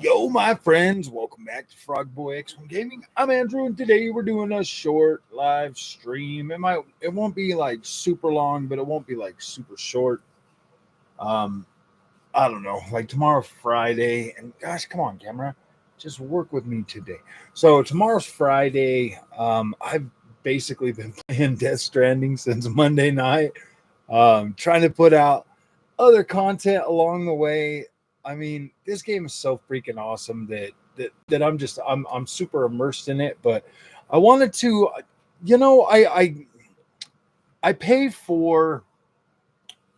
Yo, my friends, welcome back to Frog Boy X1 Gaming. I'm Andrew, and today we're doing a short live stream. It won't be like super long, but it won't be like super short. Um, I don't know, like tomorrow Friday, and gosh, come on, camera, just work with me today. So tomorrow's Friday. I've basically been playing Death Stranding since Monday night. Trying to put out other content along the way. I mean, this game is so freaking awesome that I'm super immersed in it. But I wanted to, I pay for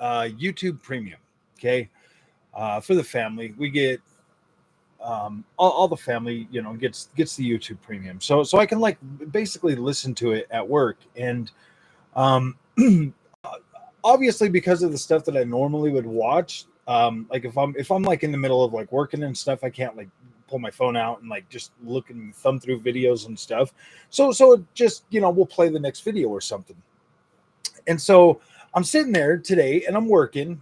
YouTube Premium. Okay, for the family, we get all the family, gets the YouTube Premium. So I can like basically listen to it at work and um. Obviously because of the stuff that I normally would watch, like if I'm like in the middle of like working and stuff, I can't like pull my phone out and like just look and thumb through videos and stuff. So it just we'll play the next video or something. And so I'm sitting there today and I'm working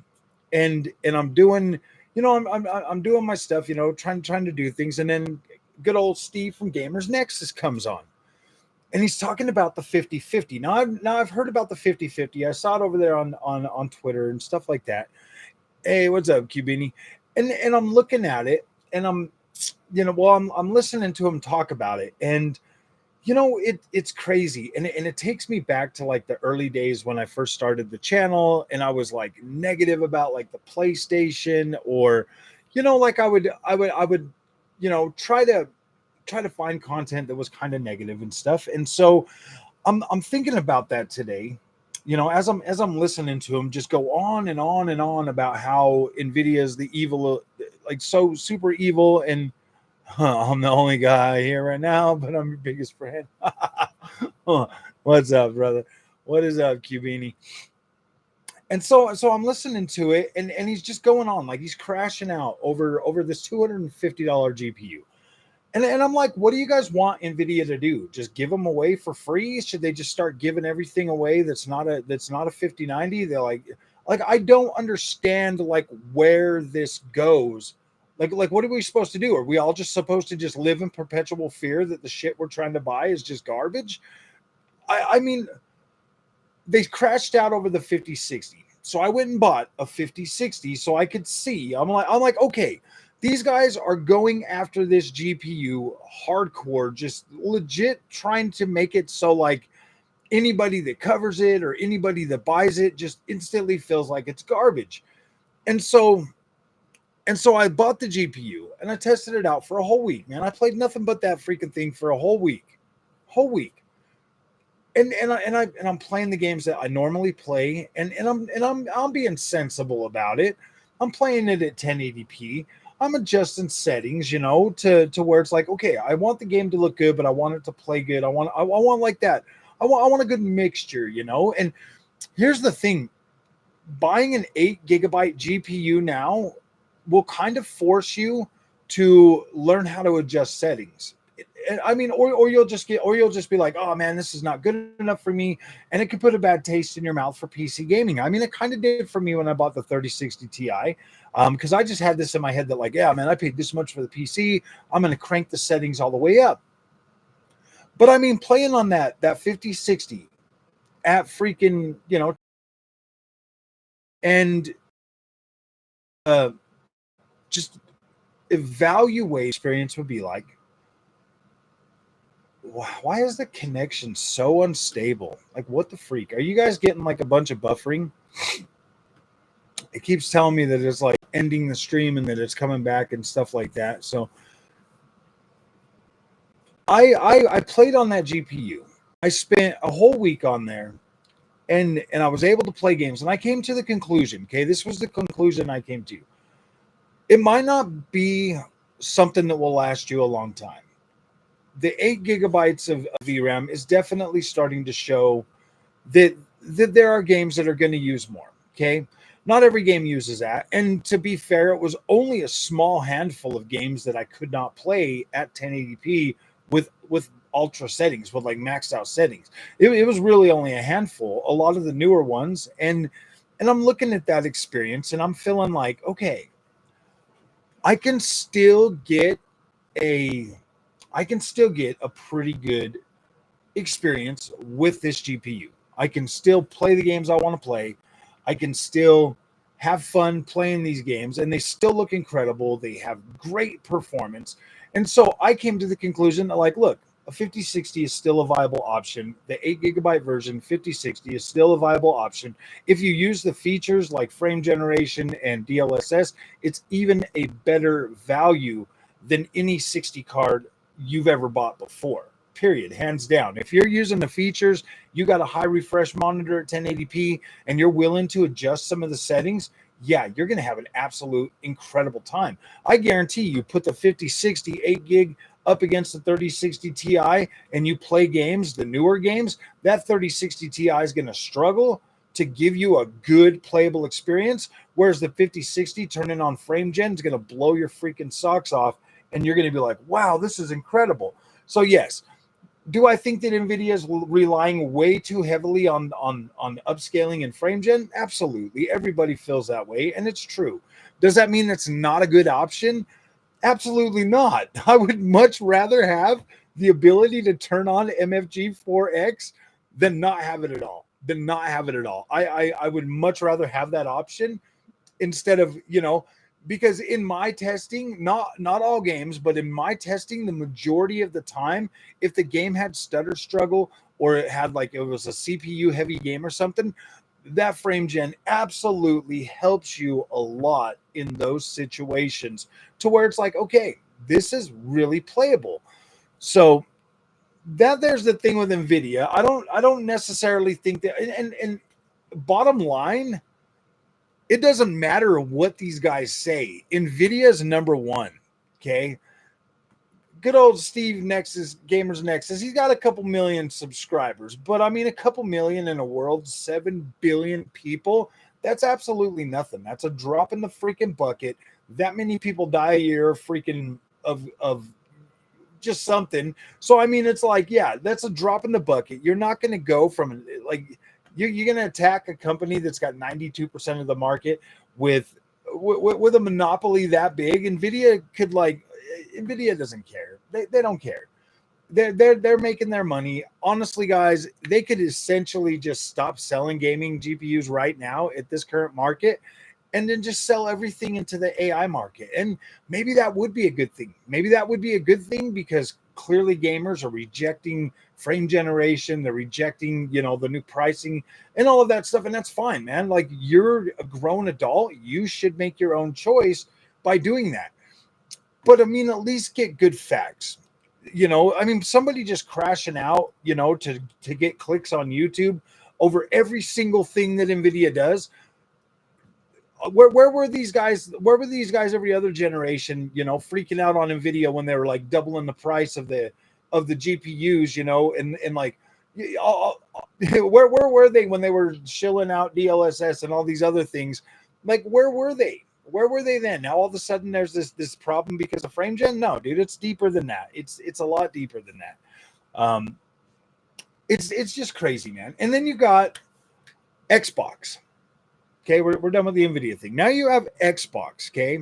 and I'm doing I'm doing my stuff, trying to do things, and then good old Steve from Gamers Nexus comes on. And he's talking about the 50-50. Now I've heard about the 50-50. I saw it over there on Twitter and stuff like that. Hey, what's up, Cubini? And I'm looking at it and I'm listening to him talk about it. And it's crazy. And it takes me back to like the early days when I first started the channel and I was like negative about like the PlayStation, or like I would try to find content that was kind of negative and stuff. And so I'm thinking about that today, as I'm listening to him just go on and on and on about how Nvidia is the evil, like so super evil, and I'm the only guy here right now, but I'm your biggest friend. What's up, brother? What is up, Cubini? And so I'm listening to it, and he's just going on like he's crashing out over this $250 GPU. And I'm like, what do you guys want Nvidia to do? Just give them away for free? Should they just start giving everything away that's not a 5090? They're like I don't understand like where this goes. Like what are we supposed to do? Are we all just supposed to just live in perpetual fear that the shit we're trying to buy is just garbage? I mean, they crashed out over the 5060. So I went and bought a 5060 so I could see. I'm like, okay, these guys are going after this GPU hardcore, just legit trying to make it so like anybody that covers it or anybody that buys it just instantly feels like it's garbage. And so I bought the GPU and I tested it out for a whole week, man. I played nothing but that freaking thing for a whole week. And I'm playing the games that I normally play, and I'm being sensible about it. I'm playing it at 1080p. I'm adjusting settings, to where it's like, okay, I want the game to look good, but I want it to play good. I want like that. I want a good mixture, And here's the thing: buying an 8 GB GPU now will kind of force you to learn how to adjust settings. I mean, or you'll just be like, oh man, this is not good enough for me, and it could put a bad taste in your mouth for PC gaming. I mean, it kind of did for me when I bought the 3060 Ti, because I just had this in my head that like, yeah, man, I paid this much for the PC, I'm going to crank the settings all the way up. But I mean, playing on that 5060 at freaking and just evaluate experience would be like. Why is the connection so unstable? Like, what the freak? Are you guys getting like a bunch of buffering? It keeps telling me that it's like ending the stream and that it's coming back and stuff like that. So I played on that GPU. I spent a whole week on there, and I was able to play games, and I came to the conclusion, okay, this was the conclusion I came to. It might not be something that will last you a long time. The 8 GB of VRAM is definitely starting to show that there are games that are going to use more. Okay. Not every game uses that. And to be fair, it was only a small handful of games that I could not play at 1080p with ultra settings, with like maxed out settings. It was really only a handful, a lot of the newer ones. And I'm looking at that experience and I'm feeling like, okay, I can still get a pretty good experience with this GPU. I can still play the games I want to play. I can still have fun playing these games, and they still look incredible. They have great performance. And so I came to the conclusion that, like, look, a 5060 is still a viable option. The 8 GB version 5060 is still a viable option. If you use the features like frame generation and DLSS, it's even a better value than any 60 card you've ever bought before. Period, hands down. If you're using the features, you got a high refresh monitor at 1080p, and you're willing to adjust some of the settings, yeah, you're going to have an absolute incredible time. I guarantee you put the 5060 8 gig up against the 3060 Ti and you play games, the newer games, that 3060 Ti is going to struggle to give you a good playable experience, whereas the 5060 turning on frame gen is going to blow your freaking socks off, and you're going to be like, wow, this is incredible. So yes, do I think that Nvidia is relying way too heavily on upscaling and frame gen? Absolutely. Everybody feels that way, and it's true. Does that mean it's not a good option? Absolutely not. I would much rather have the ability to turn on MFG 4X than not have it at all. I would much rather have that option instead of, because in my testing, not all games, but in my testing, the majority of the time, if the game had stutter struggle or it was a CPU heavy game or something, that frame gen absolutely helps you a lot in those situations, to where it's like, okay, this is really playable. So there's the thing with Nvidia. I don't necessarily think that, and bottom line, it doesn't matter what these guys say. Nvidia is number one. Okay. Good old Steve Nexus, Gamers Nexus. He's got a couple million subscribers, but I mean, a couple million in a world, 7 billion people. That's absolutely nothing. That's a drop in the freaking bucket. That many people die a year freaking of just something. So, I mean, it's like, yeah, that's a drop in the bucket. You're not going to go from like, you're going to attack a company that's got 92% of the market with a monopoly that big. Nvidia could Nvidia doesn't care. They don't care. They're making their money. Honestly, guys, they could essentially just stop selling gaming GPUs right now at this current market, and then just sell everything into the AI market. And maybe that would be a good thing. Maybe that would be a good thing, because clearly gamers are rejecting frame generation. They're rejecting, the new pricing and all of that stuff. And that's fine, man. Like, you're a grown adult. You should make your own choice by doing that. But I mean, at least get good facts. I mean, somebody just crashing out, to get clicks on YouTube over every single thing that Nvidia does. Where were these guys? Where were these guys every other generation? Freaking out on Nvidia when they were like doubling the price of the GPUs. And like, where were they when they were shilling out DLSS and all these other things? Like, where were they? Where were they then? Now all of a sudden there's this problem because of frame gen? No, dude, it's deeper than that. It's a lot deeper than that. It's just crazy, man. And then you got Xbox. Okay, we're done with the Nvidia thing. Now you have Xbox. Okay,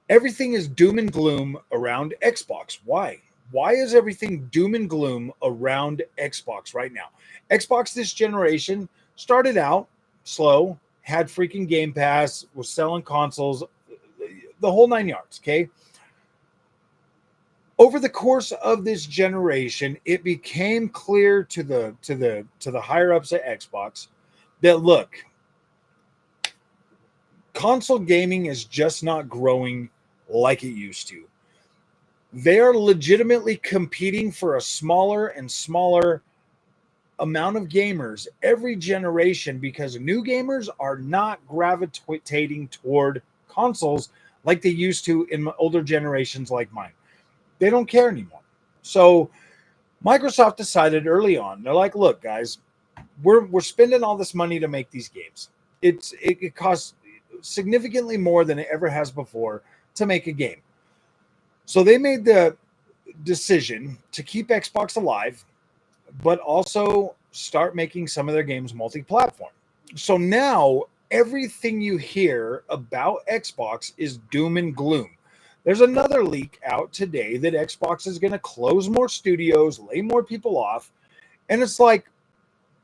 everything is doom and gloom around Xbox. Why? Why is everything doom and gloom around Xbox right now? Xbox this generation started out slow, had freaking Game Pass, was selling consoles, the whole 9 yards. Okay. Over the course of this generation, it became clear to the higher ups at Xbox that, look, console gaming is just not growing like it used to. They are legitimately competing for a smaller and smaller amount of gamers every generation, because new gamers are not gravitating toward consoles like they used to in older generations like mine. They don't care anymore. So Microsoft decided early on, they're like, look, guys, we're spending all this money to make these games. It costs significantly more than it ever has before to make a game. So they made the decision to keep Xbox alive, but also start making some of their games multi-platform. So now everything you hear about Xbox is doom and gloom. There's another leak out today that Xbox is going to close more studios, lay more people off. And it's like,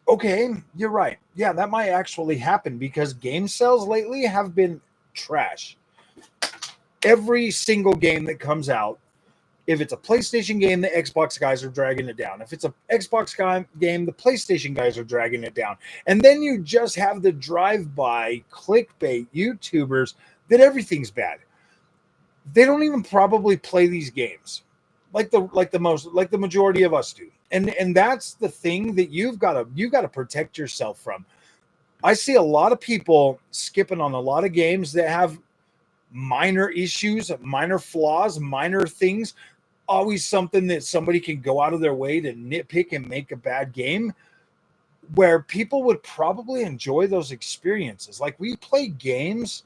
okay, you're right. Yeah, that might actually happen because game sales lately have been trash. Every single game that comes out, if it's a PlayStation game, the Xbox guys are dragging it down. If it's an Xbox game, the PlayStation guys are dragging it down. And then you just have the drive-by clickbait YouTubers that everything's bad. They don't even probably play these games like the majority of us do. And that's the thing that you've got to protect yourself from. I see a lot of people skipping on a lot of games that have minor issues, minor flaws, minor things. Always something that somebody can go out of their way to nitpick and make a bad game, where people would probably enjoy those experiences. Like, we play games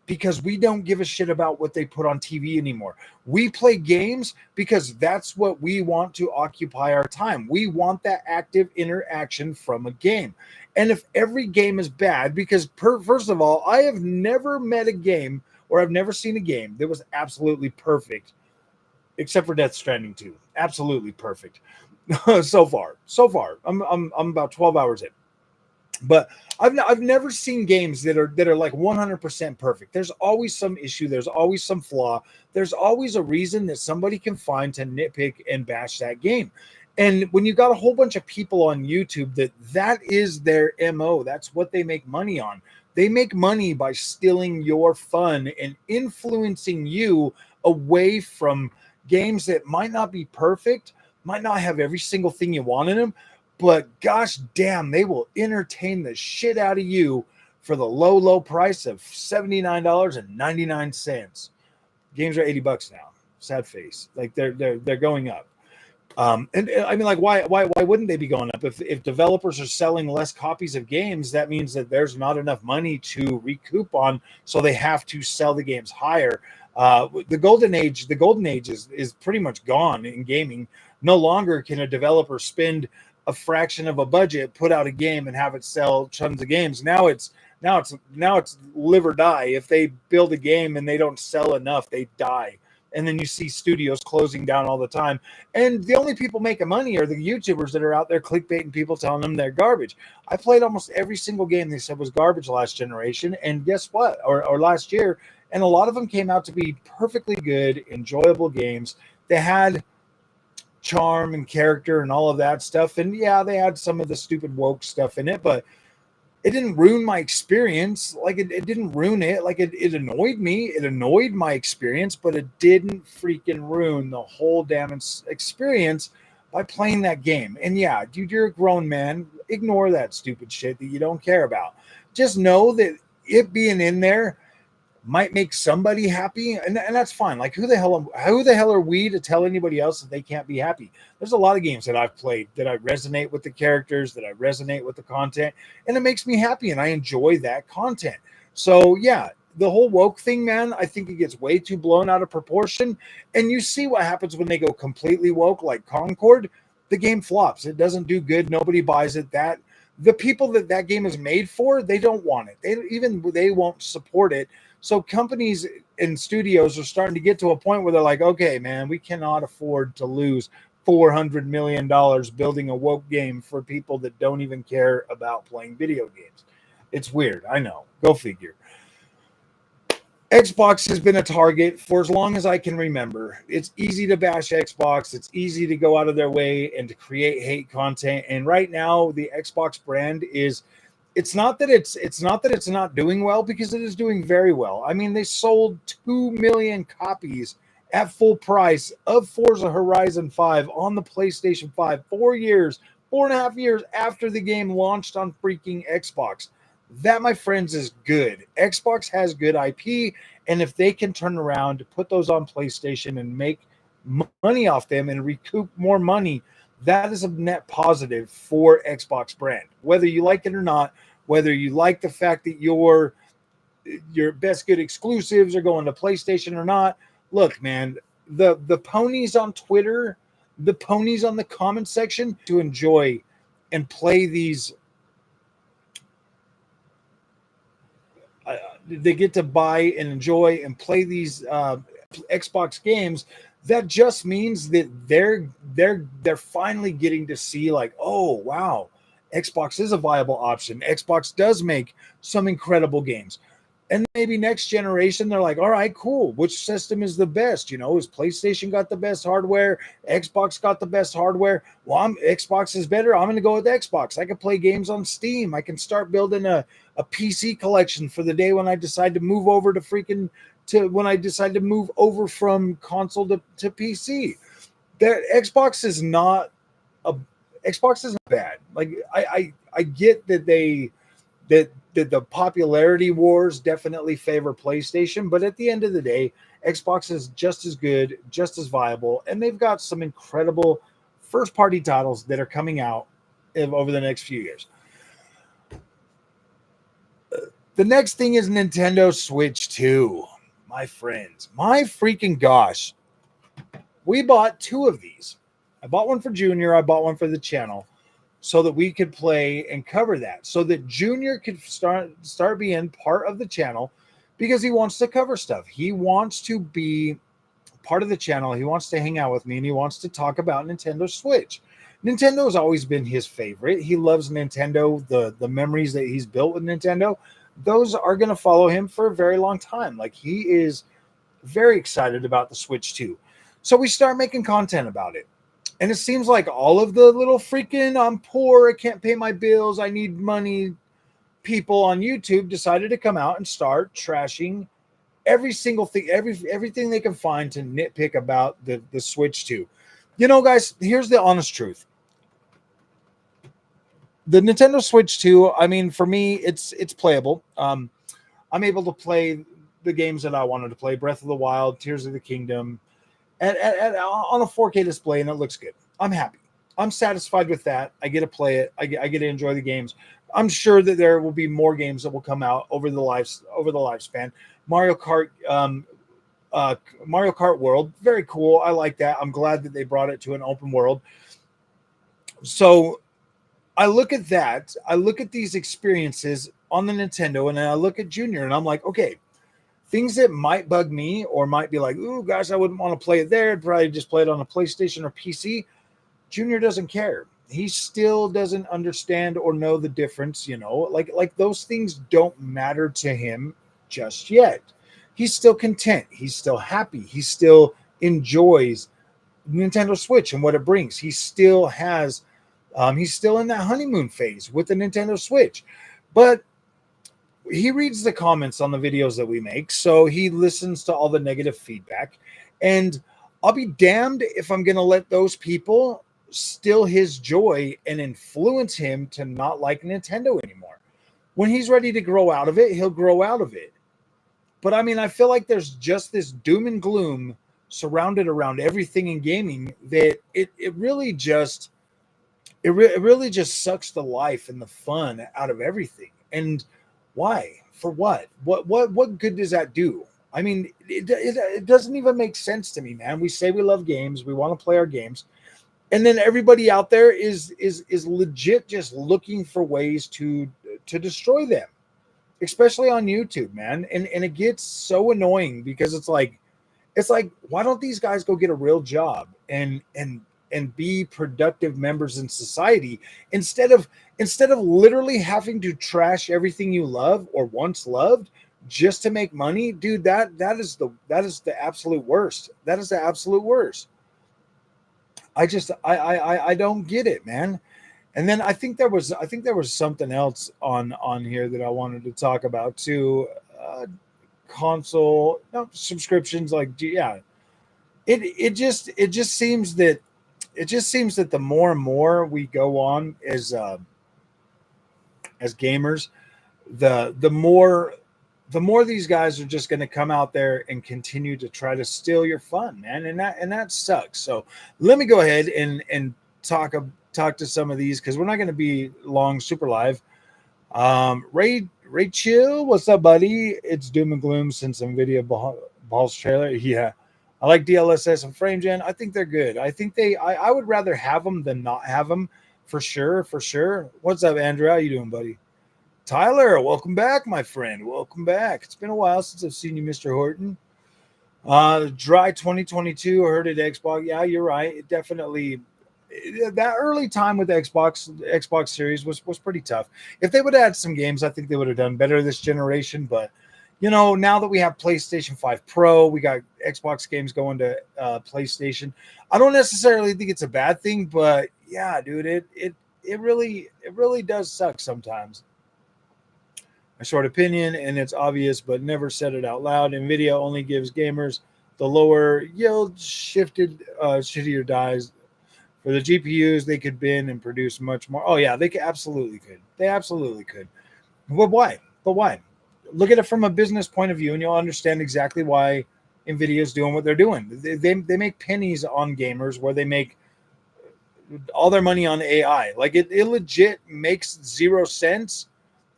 because we don't give a shit about what they put on TV anymore. We play games because that's what we want to occupy our time. We want that active interaction from a game. And if every game is bad, because first of all, I have never met a game, or I've never seen a game that was absolutely perfect, except for Death Stranding 2. Absolutely perfect. so far. I'm about 12 hours in. But I've never seen games that are like 100% perfect. There's always some issue, there's always some flaw. There's always a reason that somebody can find to nitpick and bash that game. And when you got a whole bunch of people on YouTube that is their MO, that's what they make money on. They make money by stealing your fun and influencing you away from games that might not be perfect, might not have every single thing you want in them, but gosh damn, they will entertain the shit out of you for the low price of $79.99. Games are $80 now. Sad face. Like they're going up. And I mean, like, why wouldn't they be going up? If developers are selling less copies of games, that means that there's not enough money to recoup on, so they have to sell the games higher. The golden age is pretty much gone in gaming. No longer can a developer spend a fraction of a budget, put out a game, and have it sell tons of games. Now it's live or die. If they build a game and they don't sell enough, they die. And then you see studios closing down all the time. And the only people making money are the YouTubers that are out there clickbaiting people, telling them they're garbage. I played almost every single game they said was garbage last generation. And guess what? Or last year. And a lot of them came out to be perfectly good, enjoyable games. They had charm and character and all of that stuff. And yeah, they had some of the stupid woke stuff in it, but it didn't ruin my experience. Like it didn't ruin it. Like it annoyed me. It annoyed my experience, but it didn't freaking ruin the whole damn experience by playing that game. And yeah, dude, you're a grown man. Ignore that stupid shit that you don't care about. Just know that it being in there might make somebody happy, and that's fine. Like, who the hell are we to tell anybody else that they can't be happy? There's a lot of games that I've played that I resonate with the characters, that I resonate with the content, and it makes me happy, and I enjoy that content. So yeah, the whole woke thing, man, I think it gets way too blown out of proportion. And you see what happens when they go completely woke, like Concord. The game flops. It doesn't do good. Nobody buys it. That the people that game is made for, they don't want it. They won't support it. So companies and studios are starting to get to a point where they're like, okay, man, we cannot afford to lose $400 million building a woke game for people that don't even care about playing video games. It's weird. I know. Go figure. Xbox has been a target for as long as I can remember. It's easy to bash Xbox. It's easy to go out of their way and to create hate content. And right now, the Xbox brand is... It's not that it's not doing well, because it is doing very well. I mean, they sold 2 million copies at full price of Forza Horizon 5 on the PlayStation 5 4 and a half years after the game launched on freaking Xbox. That, my friends, is good. Xbox has good IP, and if they can turn around to put those on PlayStation and make money off them and recoup more money, that is a net positive for Xbox brand. Whether you like it or not, whether you like the fact that your best good exclusives are going to PlayStation or not, look, man, the ponies on Twitter, the ponies on the comment section to enjoy and play these buy and enjoy and play these Xbox games, that just means that they're finally getting to see like, oh wow, Xbox is a viable option. Xbox does make some incredible games. And maybe next generation, they're like, all right, cool. Which system is the best? You know, is PlayStation got the best hardware? Xbox got the best hardware? Well, Xbox is better. I'm going to go with Xbox. I can play games on Steam. I can start building a PC collection for the day when I decide to move over when I decide to move over from console to PC. That Xbox is not a Xbox isn't bad. Like I get that the popularity wars definitely favor PlayStation, but at the end of the day, Xbox is just as good, just as viable, and they've got some incredible first-party titles that are coming out over the next few years. The next thing is Nintendo Switch 2. My friends, my freaking gosh. We bought 2 of these. I bought one for Junior, I bought one for the channel, so that we could play and cover that, so that Junior could start being part of the channel, because he wants to cover stuff. He wants to be part of the channel. He wants to hang out with me, and he wants to talk about Nintendo Switch. Nintendo has always been his favorite. He loves Nintendo. The memories that he's built with Nintendo, those are going to follow him for a very long time. Like, he is very excited about the Switch 2. So we start making content about it. And it seems like all of the little freaking I'm poor, I can't pay my bills, I need money people on YouTube decided to come out and start trashing every single thing, everything they can find to nitpick about the Switch 2. You know, guys, here's the honest truth. The Nintendo Switch 2, I mean, for me, it's playable. I'm able to play the games that I wanted to play, Breath of the Wild, Tears of the Kingdom, on a 4K display, and it looks good. I'm happy. I'm satisfied with that. I get to play it. I get to enjoy the games. I'm sure that there will be more games that will come out over the lifespan. Mario Kart World, very cool. I like that. I'm glad that they brought it to an open world. So I look at that. I look at these experiences on the Nintendo, and then I look at Junior, and I'm like, okay, things that might bug me or might be like, ooh, gosh, I wouldn't want to play it there. I'd probably just play it on a PlayStation or PC. Junior doesn't care. He still doesn't understand or know the difference, you know, like those things don't matter to him just yet. He's still content. He's still happy. He still enjoys Nintendo Switch and what it brings. He still has, he's still in that honeymoon phase with the Nintendo Switch. But he reads the comments on the videos that we make, so he listens to all the negative feedback, and I'll be damned if I'm going to let those people steal his joy and influence him to not like Nintendo anymore. When he's ready to grow out of it, he'll grow out of it. But I mean, I feel like there's just this doom and gloom surrounded around everything in gaming that it really just sucks the life and the fun out of everything. And why? For what? What good does that do? I mean, it doesn't even make sense to me, man. We say we love games, we want to play our games, and then everybody out there is legit just looking for ways to destroy them, especially on YouTube, man. And it gets so annoying because it's like, why don't these guys go get a real job and be productive members in society instead of literally having to trash everything you love or once loved just to make money? Dude, that is the absolute worst. That is the absolute worst. I don't get it, man. And then I think there was something else on here that I wanted to talk about too. Console subscriptions, like, yeah, it just seems that the more and more we go on as gamers, the more these guys are just going to come out there and continue to try to steal your fun, man, and that sucks. So let me go ahead and talk to some of these, because we're not going to be long, super live. Ray Chill, what's up, buddy? It's doom and gloom since Nvidia balls trailer. Yeah, I like DLSS and FrameGen. I think they're good. I think I would rather have them than not have them, for sure. What's up, Andrew? How you doing, buddy? Tyler, welcome back, my friend. Welcome back. It's been a while since I've seen you, Mr. Horton. Dry 2022. I heard it Xbox. Yeah, you're right. It definitely that early time with the Xbox Series was pretty tough. If they would have had some games, I think they would have done better this generation. But now that we have PlayStation 5 Pro, we got Xbox games going to PlayStation. I don't necessarily think it's a bad thing, but yeah, dude, it really does suck sometimes. A short opinion, and it's obvious, but never said it out loud. Nvidia only gives gamers the lower yield shifted shittier dies. For the GPUs, they could bin and produce much more. Oh yeah, they could, absolutely could. They absolutely could. But why? But why? Look at it from a business point of view, and you'll understand exactly why Nvidia is doing what they're doing. They make pennies on gamers where they make all their money on AI. Like it legit makes 0 cents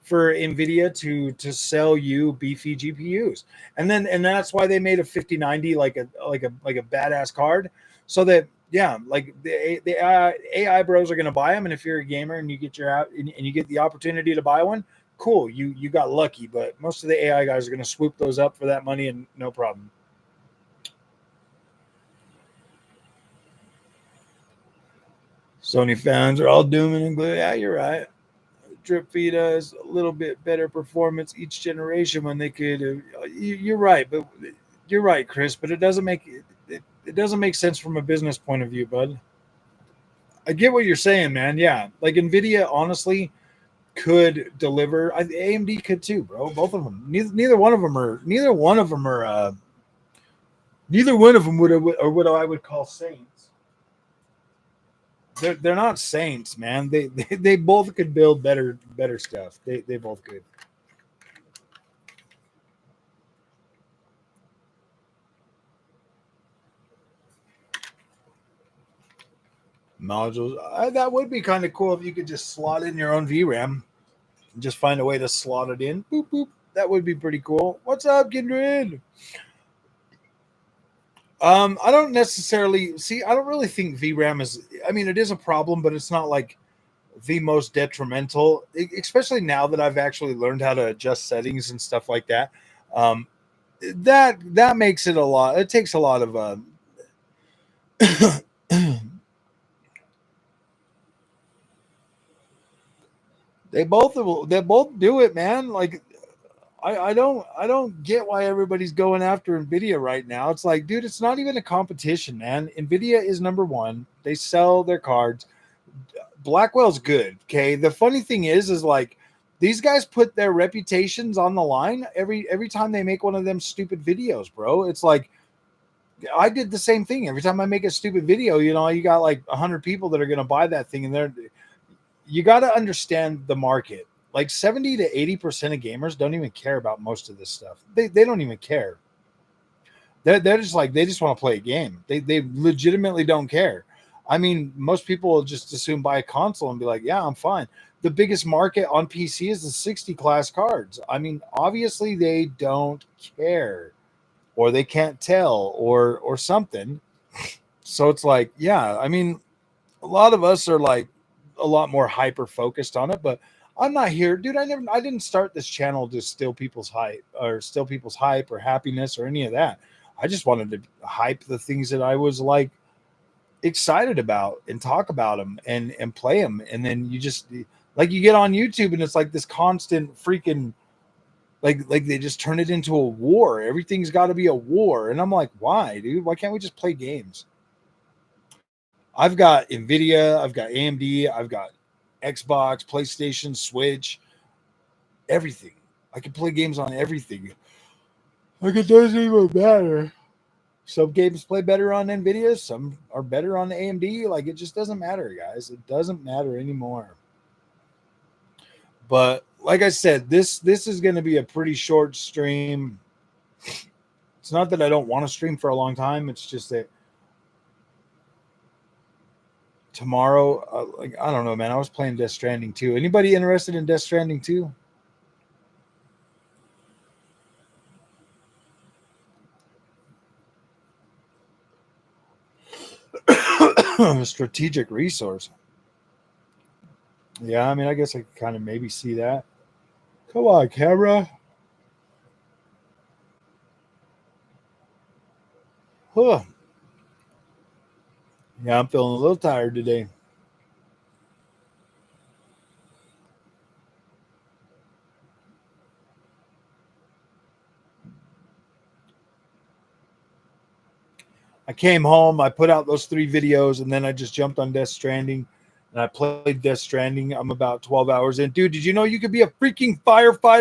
for Nvidia to sell you beefy GPUs. And that's why they made a 5090 like a badass card, so that yeah, like the AI bros are going to buy them. And if you're a gamer and you get your out and you get the opportunity to buy one, cool, you got lucky. But most of the AI guys are going to swoop those up for that money and no problem. Sony fans are all dooming and gloom. Yeah, you're right. Drip feed has a little bit better performance each generation when they could. You're right, but you're right, Chris. But it doesn't make sense from a business point of view, bud. I get what you're saying, man. Yeah, like Nvidia honestly could deliver. AMD could too, bro. Both of them. Neither one of them are. Neither one of them are. Neither one of them would or what I would call saints. They're not saints, man. They both could build better stuff. They both could. Modules. That would be kind of cool if you could just slot in your own VRAM and just find a way to slot it in. Boop boop. That would be pretty cool. What's up, Kindred? I don't necessarily see. I don't really think VRAM is. I mean, it is a problem, but it's not like the most detrimental. Especially now that I've actually learned how to adjust settings and stuff like that. Um, that makes it a lot. It takes a lot of. They both do it, man. Like I don't get why everybody's going after Nvidia right now. It's like, dude, it's not even a competition, man. Nvidia is number one. They sell their cards. Blackwell's good. Okay. The funny thing is like these guys put their reputations on the line every time they make one of them stupid videos, bro. It's like I did the same thing. Every time I make a stupid video, you got like 100 people that are gonna buy that thing, and you got to understand the market. Like 70 to 80% of gamers don't even care about most of this stuff. They don't even care. They're just like they just want to play a game. They legitimately don't care. I mean, most people will just assume buy a console and be like, yeah, I'm fine. The biggest market on PC is the 60 class cards. I mean, obviously they don't care, or they can't tell, or something. So it's like, yeah, I mean, a lot of us are like a lot more hyper focused on it, but I'm not here, dude. I didn't start this channel to steal people's hype or happiness or any of that. I just wanted to hype the things that I was like excited about and talk about them and play them. And then you just like you get on YouTube and it's like this constant freaking like they just turn it into a war. Everything's got to be a war, and I'm like, why, dude? Why can't we just play games? I've got Nvidia, I've got AMD, I've got Xbox, PlayStation, Switch, everything. I can play games on everything. Like it doesn't even matter. Some games play better on Nvidia, some are better on AMD. Like it just doesn't matter, guys. It doesn't matter anymore. But like I said, this is going to be a pretty short stream. It's not that I don't want to stream for a long time. It's just that tomorrow, like I don't know, man. I was playing Death Stranding 2. Anybody interested in Death Stranding 2? A strategic resource. Yeah, I mean, I guess I could kind of maybe see that. Come on, camera. Huh. Yeah, I'm feeling a little tired today. I came home, I put out those 3 videos, and then I just jumped on Death Stranding, and I played Death Stranding. I'm about 12 hours in. Dude, did you know you could be a freaking firefighter?